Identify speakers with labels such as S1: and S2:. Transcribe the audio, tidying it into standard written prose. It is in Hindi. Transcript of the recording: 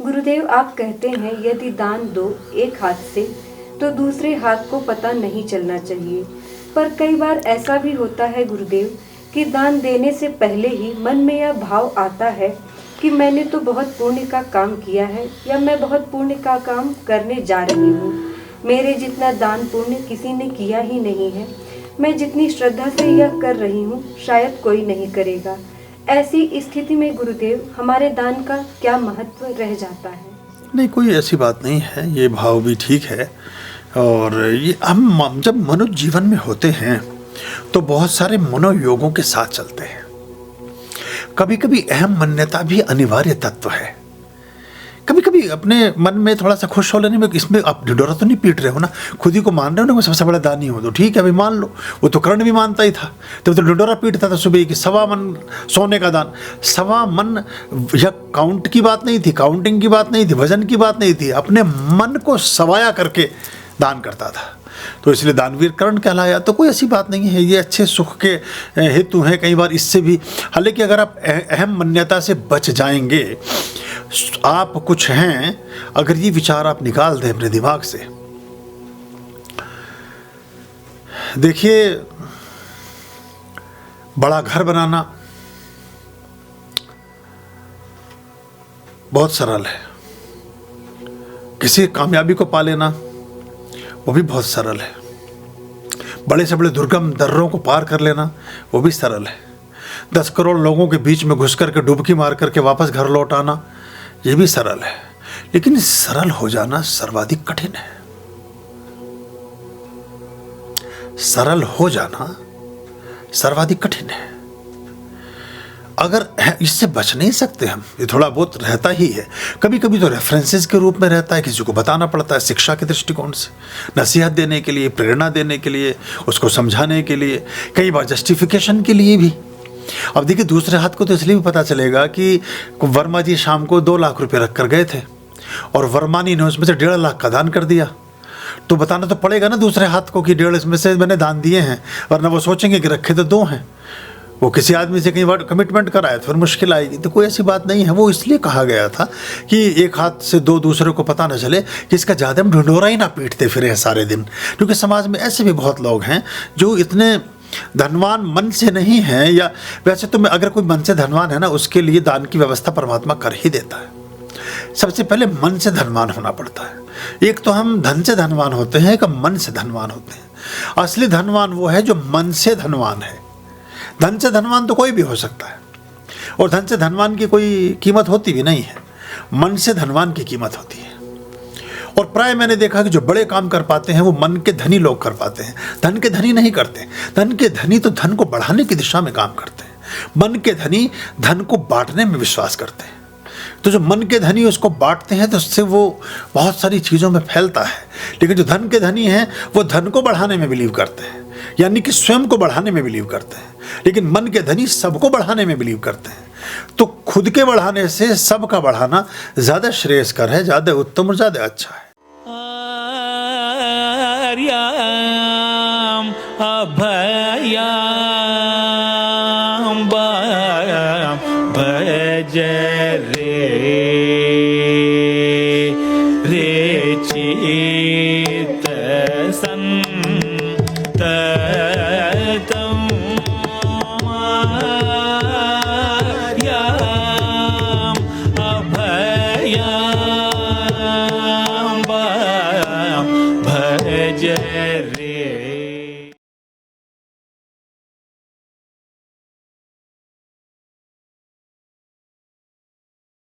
S1: गुरुदेव, आप कहते हैं यदि दान दो एक हाथ से तो दूसरे हाथ को पता नहीं चलना चाहिए। पर कई बार ऐसा भी होता है गुरुदेव कि दान देने से पहले ही मन में यह भाव आता है कि मैंने तो बहुत पुण्य का काम किया है या मैं बहुत पुण्य का काम करने जा रही हूँ। मेरे जितना दान पुण्य किसी ने किया ही नहीं है। मैं जितनी श्रद्धा से यह कर रही हूँ शायद कोई नहीं करेगा। ऐसी स्थिति में गुरुदेव हमारे दान का क्या महत्व रह जाता है?
S2: नहीं, कोई ऐसी बात नहीं है, ये भाव भी ठीक है। और ये हम जब मनुष्य जीवन में होते हैं तो बहुत सारे मनोयोगों के साथ चलते हैं। कभी कभी अहम मान्यता भी अनिवार्य तत्व है। कभी कभी अपने मन में थोड़ा सा खुश हो लेने में, इसमें आप ढिंढोरा तो नहीं पीट रहे हो ना, खुद ही को मान रहे हो ना मैं सबसे बड़ा दानी हूँ, तो ठीक है भाई मान लो। वो तो कर्ण भी मानता ही था, तो ढिंढोरा पीटता था सुबह कि 1.25 मन सोने का दान। 1.25 मन यह काउंट की बात नहीं थी, काउंटिंग की बात नहीं थी, वजन की बात नहीं थी, अपने मन को सवाया करके दान करता था, तो इसलिए दानवीर कर्ण कहलाया। तो कोई ऐसी बात नहीं है, ये अच्छे सुख के हेतु हैं कई बार इससे भी। हालांकि अगर आप अहम मान्यता से बच जाएंगे, आप कुछ हैं, अगर ये विचार आप निकाल दें अपने दिमाग से। देखिए, बड़ा घर बनाना बहुत सरल है, किसी कामयाबी को पा लेना वो भी बहुत सरल है, बड़े से बड़े दुर्गम दर्रों को पार कर लेना वो भी सरल है, 10 करोड़ लोगों के बीच में घुस करके डुबकी मार करके वापस घर लौट आना ये भी सरल है। लेकिन सरल हो जाना सर्वाधिक कठिन है। सरल हो जाना सर्वाधिक कठिन है। अगर इससे बच नहीं सकते हम, ये थोड़ा बहुत रहता ही है। कभी कभी तो रेफरेंसेस के रूप में रहता है, किसी को बताना पड़ता है शिक्षा के दृष्टिकोण से, नसीहत देने के लिए, प्रेरणा देने के लिए, उसको समझाने के लिए, कई बार जस्टिफिकेशन के लिए भी। अब देखिए, दूसरे हाथ को तो इसलिए भी पता चलेगा कि वर्मा जी शाम को 2 लाख रुपए रख कर गए थे और वर्मानी ने उसमें से 1.5 लाख का दान कर दिया, तो बताना तो पड़ेगा ना दूसरे हाथ को कि 1.5 इसमें से मैंने दान दिए हैं, वरना वो सोचेंगे कि रखे तो 2 हैं। वो किसी आदमी से कई बार कमिटमेंट कराए तो फिर मुश्किल आएगी। तो कोई ऐसी बात नहीं है। वो इसलिए कहा गया था कि एक हाथ से 2 दूसरे को पता न चले, कि इसका ज़्यादा हम ढिंढोरा ही ना पीटते फिरे सारे दिन। क्योंकि समाज में ऐसे भी बहुत लोग हैं जो इतने धनवान मन से नहीं है, या वैसे तो मैं अगर कोई मन से धनवान है ना, उसके लिए दान की व्यवस्था परमात्मा कर ही देता है। सबसे पहले मन से धनवान होना पड़ता है। एक तो हम धन से धनवान होते हैं, एक हम मन से धनवान होते हैं। असली धनवान वो है जो मन से धनवान है। धन से धनवान तो कोई भी हो सकता है, और धन से धनवान की कोई कीमत होती भी नहीं है, मन से धनवान की कीमत होती है। और प्राय मैंने देखा कि जो बड़े काम कर पाते हैं वो मन के धनी लोग कर पाते हैं, धन के धनी नहीं करते। धन के धनी तो धन को बढ़ाने की दिशा में काम करते हैं, मन के धनी धन को बांटने में विश्वास करते हैं। तो जो मन के धनी उसको बांटते हैं तो उससे वो बहुत सारी चीज़ों में फैलता है। लेकिन जो धन के धनी हैं वो धन को बढ़ाने में बिलीव करते हैं, यानी कि स्वयं को बढ़ाने में बिलीव करते हैं। लेकिन मन के धनी सबको बढ़ाने में बिलीव करते हैं। तो खुद के बढ़ाने से सबका बढ़ाना ज़्यादा श्रेयस्कर है, ज़्यादा उत्तम और ज़्यादा अच्छा है।
S3: भज रे चित संत भज रे